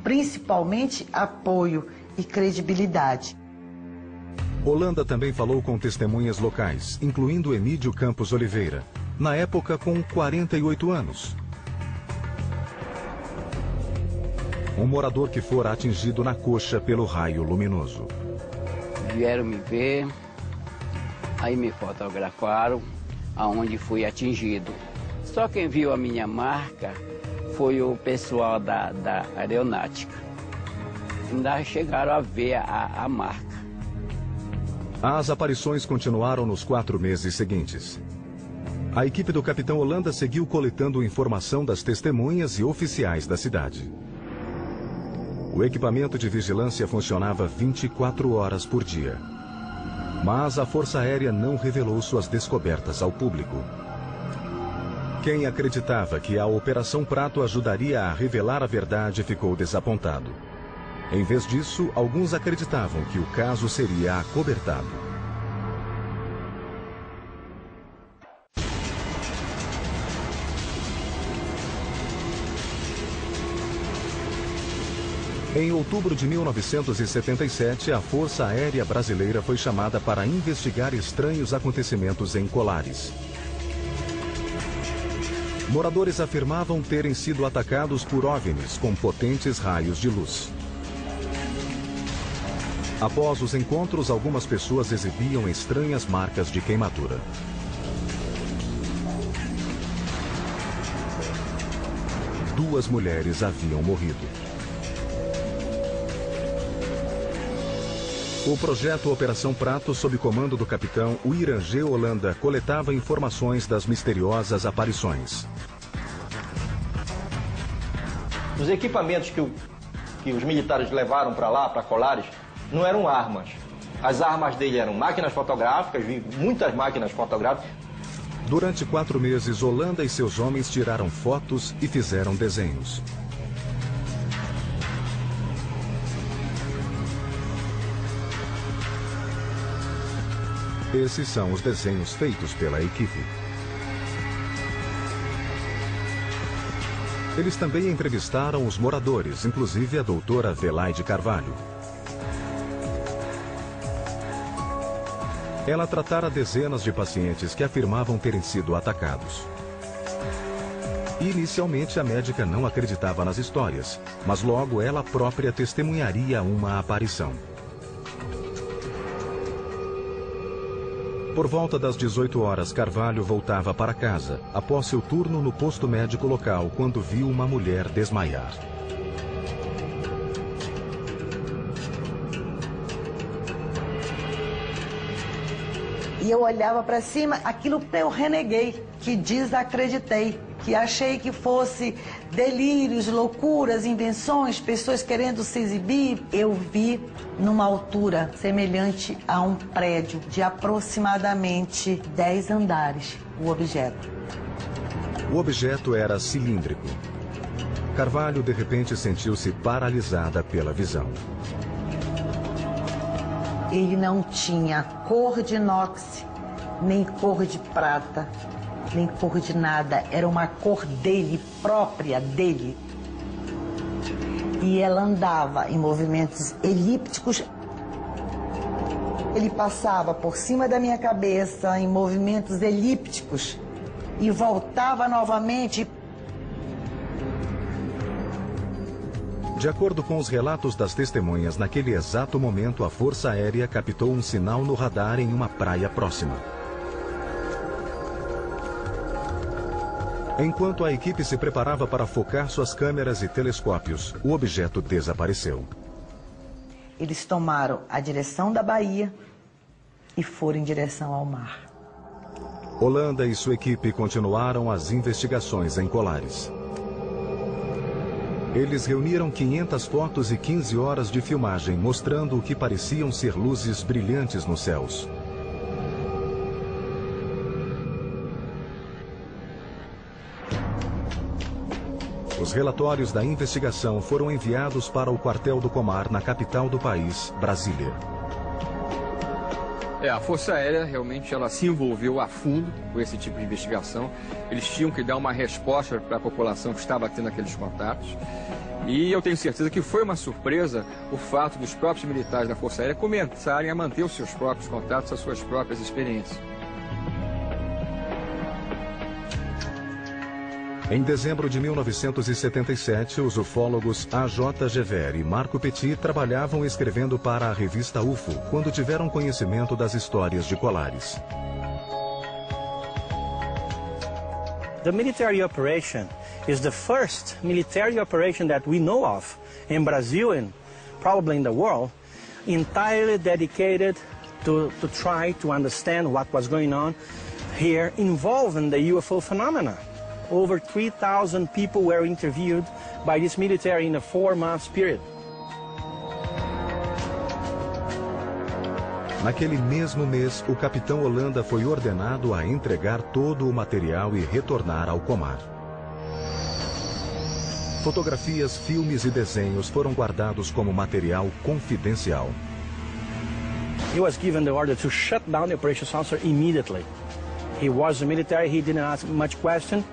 Principalmente apoio e credibilidade. Holanda também falou com testemunhas locais, incluindo Emídio Campos Oliveira, na época com 48 anos. Um morador que fora atingido na coxa pelo raio luminoso. Vieram me ver, aí me fotografaram aonde fui atingido. Só quem viu a minha marca foi o pessoal da aeronáutica. Ainda chegaram a ver a marca. As aparições continuaram nos 4 meses seguintes. A equipe do capitão Holanda seguiu coletando informação das testemunhas e oficiais da cidade. O equipamento de vigilância funcionava 24 horas por dia. Mas a Força Aérea não revelou suas descobertas ao público. Quem acreditava que a Operação Prato ajudaria a revelar a verdade ficou desapontado. Em vez disso, alguns acreditavam que o caso seria acobertado. Em outubro de 1977, a Força Aérea Brasileira foi chamada para investigar estranhos acontecimentos em Colares. Moradores afirmavam terem sido atacados por OVNIs com potentes raios de luz. Após os encontros, algumas pessoas exibiam estranhas marcas de queimadura. Duas mulheres haviam morrido. O projeto Operação Prato, sob comando do capitão Uirangê Holanda, coletava informações das misteriosas aparições. Os equipamentos que os militares levaram para lá, para Colares, não eram armas. As armas dele eram máquinas fotográficas, vi muitas máquinas fotográficas. Durante 4 meses, Holanda e seus homens tiraram fotos e fizeram desenhos. Esses são os desenhos feitos pela equipe. Eles também entrevistaram os moradores, inclusive a doutora Velaide Carvalho. Ela tratara dezenas de pacientes que afirmavam terem sido atacados. Inicialmente, a médica não acreditava nas histórias, mas logo ela própria testemunharia uma aparição. Por volta das 18 horas, Carvalho voltava para casa, após seu turno no posto médico local, quando viu uma mulher desmaiar. E eu olhava para cima, aquilo eu reneguei, que desacreditei, que achei que fosse delírios, loucuras, invenções, pessoas querendo se exibir. Eu vi numa altura semelhante a um prédio de aproximadamente 10 andares, o objeto. O objeto era cilíndrico. Carvalho, de repente, sentiu-se paralisada pela visão. Ele não tinha cor de inox, nem cor de prata, nem cor de nada. Era uma cor dele, própria dele. E ela andava em movimentos elípticos. Ele passava por cima da minha cabeça em movimentos elípticos e voltava novamente. De acordo com os relatos das testemunhas, naquele exato momento a Força Aérea captou um sinal no radar em uma praia próxima. Enquanto a equipe se preparava para focar suas câmeras e telescópios, o objeto desapareceu. Eles tomaram a direção da Bahia e foram em direção ao mar. Holanda e sua equipe continuaram as investigações em Colares. Eles reuniram 500 fotos e 15 horas de filmagem, mostrando o que pareciam ser luzes brilhantes nos céus. Os relatórios da investigação foram enviados para o quartel do Comar, na capital do país, Brasília. A Força Aérea realmente ela se envolveu a fundo com esse tipo de investigação. Eles tinham que dar uma resposta para a população que estava tendo aqueles contatos. E eu tenho certeza que foi uma surpresa o fato dos próprios militares da Força Aérea começarem a manter os seus próprios contatos, as suas próprias experiências. Em dezembro de 1977, os ufólogos A.J. Gever e Marco Petit trabalhavam escrevendo para a revista UFO, quando tiveram conhecimento das histórias de Colares. The military operation is the first military operation that we know of in Brazil and probably in the world, entirely dedicated to try to understand what was going on here involving the UFO phenomena. Over 3,000 people were interviewed by this military in a 4-month period. Naquele mesmo mês, o capitão Holanda foi ordenado a entregar todo o material e retornar ao Comar. Fotografias, filmes e desenhos foram guardados como material confidencial. He was given the order to shut down the operation saucer immediately. He was a military, he didn't ask much question.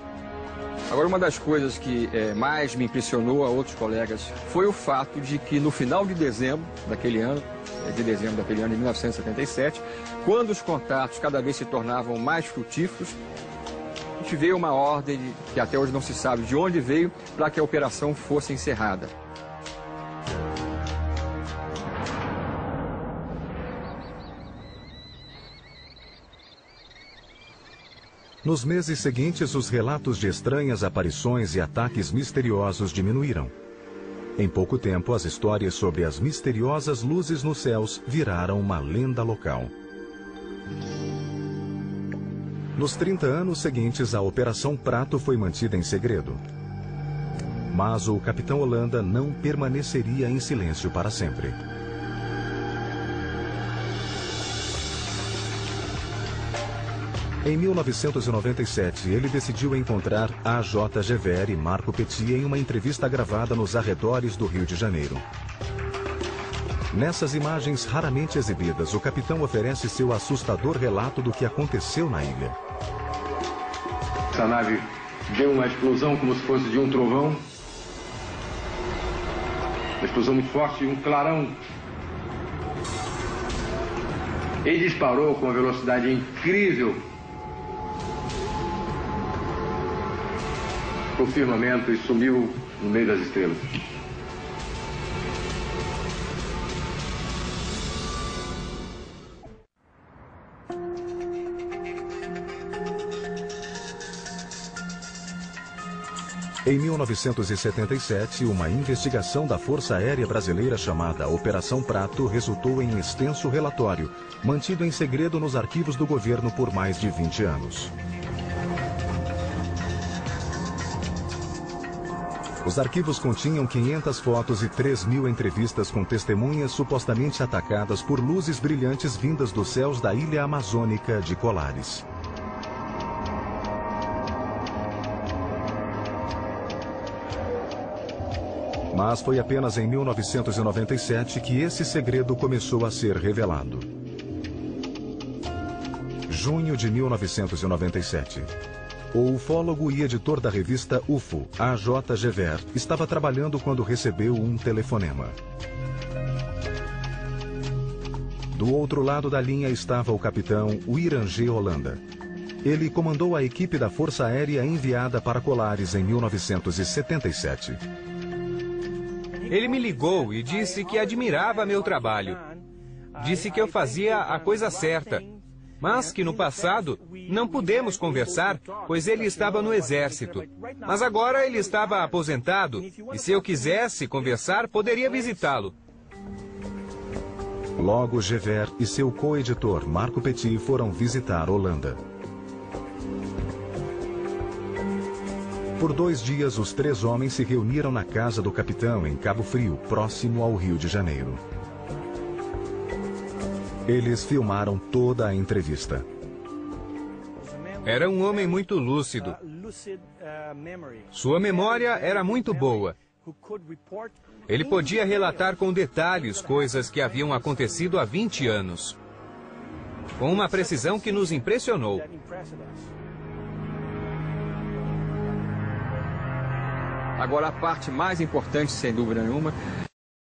Agora, uma das coisas que mais me impressionou a outros colegas foi o fato de que no final de dezembro daquele ano, de 1977, quando os contatos cada vez se tornavam mais frutíferos, a gente veio uma ordem que até hoje não se sabe de onde veio para que a operação fosse encerrada. Nos meses seguintes, os relatos de estranhas aparições e ataques misteriosos diminuíram. Em pouco tempo, as histórias sobre as misteriosas luzes nos céus viraram uma lenda local. Nos 30 anos seguintes, a Operação Prato foi mantida em segredo. Mas o capitão Holanda não permaneceria em silêncio para sempre. Em 1997, ele decidiu encontrar A.J. Gever e Marco Petit em uma entrevista gravada nos arredores do Rio de Janeiro. Nessas imagens raramente exibidas, o capitão oferece seu assustador relato do que aconteceu na ilha. Essa nave deu uma explosão como se fosse de um trovão. Uma explosão muito forte e um clarão. Ele disparou com uma velocidade incrível o firmamento e sumiu no meio das estrelas. Em 1977, uma investigação da Força Aérea Brasileira chamada Operação Prato resultou em extenso relatório, mantido em segredo nos arquivos do governo por mais de 20 anos. Os arquivos continham 500 fotos e 3.000 entrevistas com testemunhas supostamente atacadas por luzes brilhantes vindas dos céus da ilha amazônica de Colares. Mas foi apenas em 1997 que esse segredo começou a ser revelado. Junho de 1997. O ufólogo e editor da revista UFO, A.J. Gever, estava trabalhando quando recebeu um telefonema. Do outro lado da linha estava o capitão Irangê Holanda. Ele comandou a equipe da Força Aérea enviada para Colares em 1977. Ele me ligou e disse que admirava meu trabalho. Disse que eu fazia a coisa certa, mas que no passado não pudemos conversar, pois ele estava no exército. Mas agora ele estava aposentado e se eu quisesse conversar, poderia visitá-lo. Logo, Gever e seu co-editor Marco Petit foram visitar Holanda. Por 2 dias, os 3 homens se reuniram na casa do capitão em Cabo Frio, próximo ao Rio de Janeiro. Eles filmaram toda a entrevista. Era um homem muito lúcido. Sua memória era muito boa. Ele podia relatar com detalhes coisas que haviam acontecido há 20 anos. Com uma precisão que nos impressionou. Agora, a parte mais importante, sem dúvida nenhuma,